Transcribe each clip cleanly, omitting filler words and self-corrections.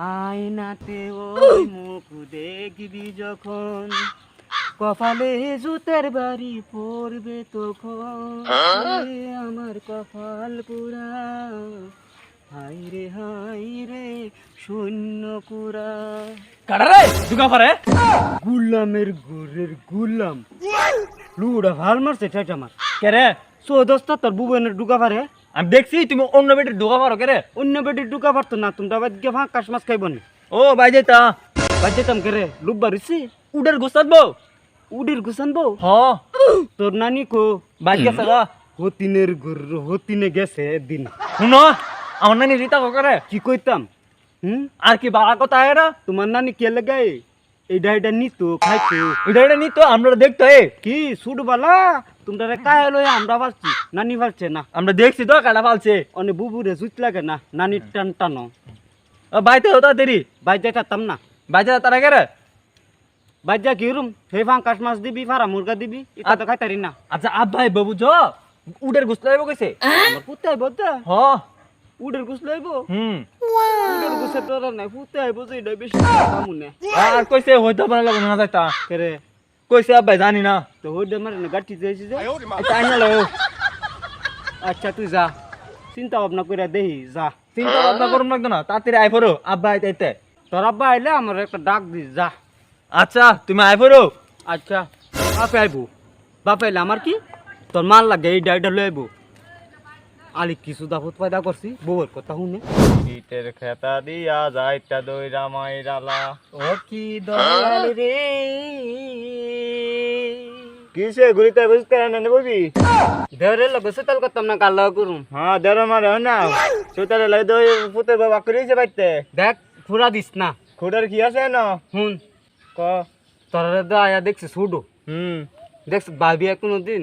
আয়নাতে ওই মুখ দেখবি যখন, কপালে জুতের বাড়ি পড়বে তখন। আমার কপাল পুরা, হাই রে শূন্য কুড়া। কাটারে দুগা পারে গুলামের গোরের গুলাম লুড়া ভাল মারছে ঠেটা মার কে রে? চৌদস্তা তোর বুবেনের ডুকা পারে। আমি দেখছি তুমি অন্য বেটির দুগা পারো কে রে? অন্য বেটির ডুকা পারতো না, তোমরা বাদ গিয়ে ভাঁ কাশ মাছ খাইব না। ও ভাই যেতা বাদ যেতাম কে রে, লুক বাড়িছি উডের গোসাত বউ। উডির গুছানবো। হ তোর নানি কো ভাই গেছে গা। হতিনের ঘর হতিনে গেছে দিন। শুনো আমার নানি রীতা করে কি কইতাম আর কি বাড়া কথা এরা? তোমার নানি কে লাগাই এইটা নিতো খাইতো। এটা নিত আমরা দেখতো কি সুডবালা তোমরা কায় লই আমরা পাচ্ছি, নানি পাচ্ছে না। আমরা দেখছি তো কাটা ফালছে। অনেক বুবুরে জুত লাগে না, নানির টান টানো। বাইতে হতো দেরি বাইর যাইতাম না। বাইতে তারা কে রে? বাইর যা কি রুম সেই ফাঁ কাশ মাছ দিবি, ফারা মুরগা দিবি, এটা তো খাইতারি না। আচ্ছা আব ভাই বাবু জ উডের গোস্ত লাইব কইছে। আমার পুতে আইব তো হ উডের গুছ লইব। হুম উডের গুছে তোর নাই, পুতে আইব যে এটা বেশি কামুনে। আর কইছে হয়তো আপনার লাগে না যাইতা। কেরে কইছে আব ভাই জানি না। তো হইডে মারে না গাটি যাইছি যে। আচ্ছা আইনা লো আচ্ছা তুই যা, চিন্তা ভাবনা কইরা দেহি যা। চিন্তা ভাবনা করুম লাগতো না তাড়াতাড়ি আই পড়ো আব ভাই তাইতে। তোর আব্বা আইলে আমার একটা ডাক দিস যা। আচ্ছা তুমি আই পড়ো। আচ্ছা বাপে আইব, বাপে আইলে আমার কি, তোর মাল লাগে এই ডাইটা লই আইব। আলি কিছু দাফত পয়দা করছি বউর কথা শুনে। ইটের খেতা দিয়া যাইতা দইরা মাইরালা। ও কি দয়াল রে, কিসে ঘুরিতে বুঝতে না ববি? দেওরে লগে সেতাল করতাম না, কাল করুম। হ্যাঁ দেড় মারে না সুতারে লাই দই পুতের বাবা করেছে বাইতে। দেখ ফুরা দিস না। খুদার কি আছে না হুন ক? তোরা তো আয়া দেখছি ছুডো, দেখছ ভাবি কোনদিন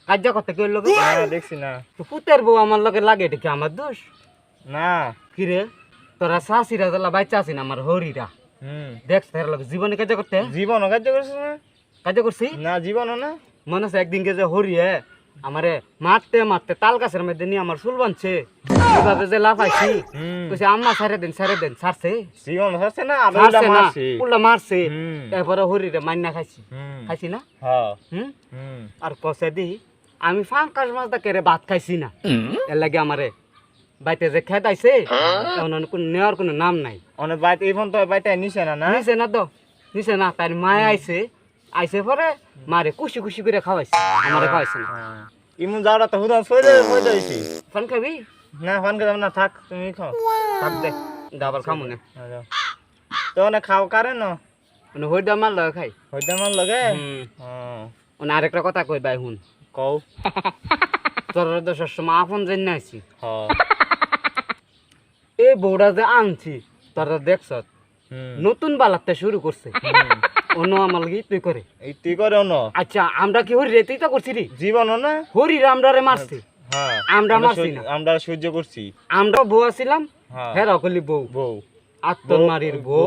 কার্য করতে কেউ লগে না দেখছি না। তো পুতের বউ আমার লগে লাগে, এটা কি আমার দোষ? না কিরে তোরা শাশিরা জ্বালা বাচ্চা আছি না আমার হরিরা, দেখছ তার লগে জীবনে কাজ করতে জীবন কার্য করছিস না? কাজ করছি না জীবন না। মনে আছে একদিনকে যে হরিয়ে আমারে মারতে মারতে তাল গাছের মধ্যে নিয়ে আমার চুল বানছে, এভাবে যে লাফাইছি কইছে আম্মা ছেড়ে দেন ছাড়ছে। জীবন হচ্ছে না ছাড়ছে না, মারছি। উল্টা মারছে। তারপরে হরিরে মান্না খাইছি না। হ্যাঁ আর কষে দি আমি ফাঁকাশ মাছ কেড়ে ভাত খাইছি না, এর লাগে আমারে বাইতে যে খেত আইছে নেওয়ার কোনো নাম নাই। অনেক বাইতে এই ফোন তো বাইতে নিছে না। না নিছে না তো, নিছে না। তার মায় আইছে পরে মারে খুশি খুশি করে খাওয়াইছে, আমারে খাওয়াইছে না। ইমন যাওয়া তো হুদা ফইদে হইছি। ফান খাবি না ফান করে না, থাক তুমি খাও। থাক দে, ডাবার খামু না। তো না খাও কারে না মানে হইডা মার লগে খাই। হইতে আমার লগে। মানে আরেকটা কথা কই ভাই হুন, কও। তোর তো সবসময় আপন জেন আইছি, হ্যাঁ এই বউটা যে আনছি তোরা দেখছ নতুন বালাতে শুরু করছে। অন্য আমার লাগি তুই করে এই তুই করে না। আচ্ছা আমরা কি হরি রেতেই তো করছি রে, জীবন না। হরির আমরা রে মারছি, হ্যাঁ আমরা মারছি না। আমরা সহ্য করছি। আমরা বউ আছিলাম, হ্যাঁ হ্যাঁ রকলি বউ বউ আত্মর মারির বউ।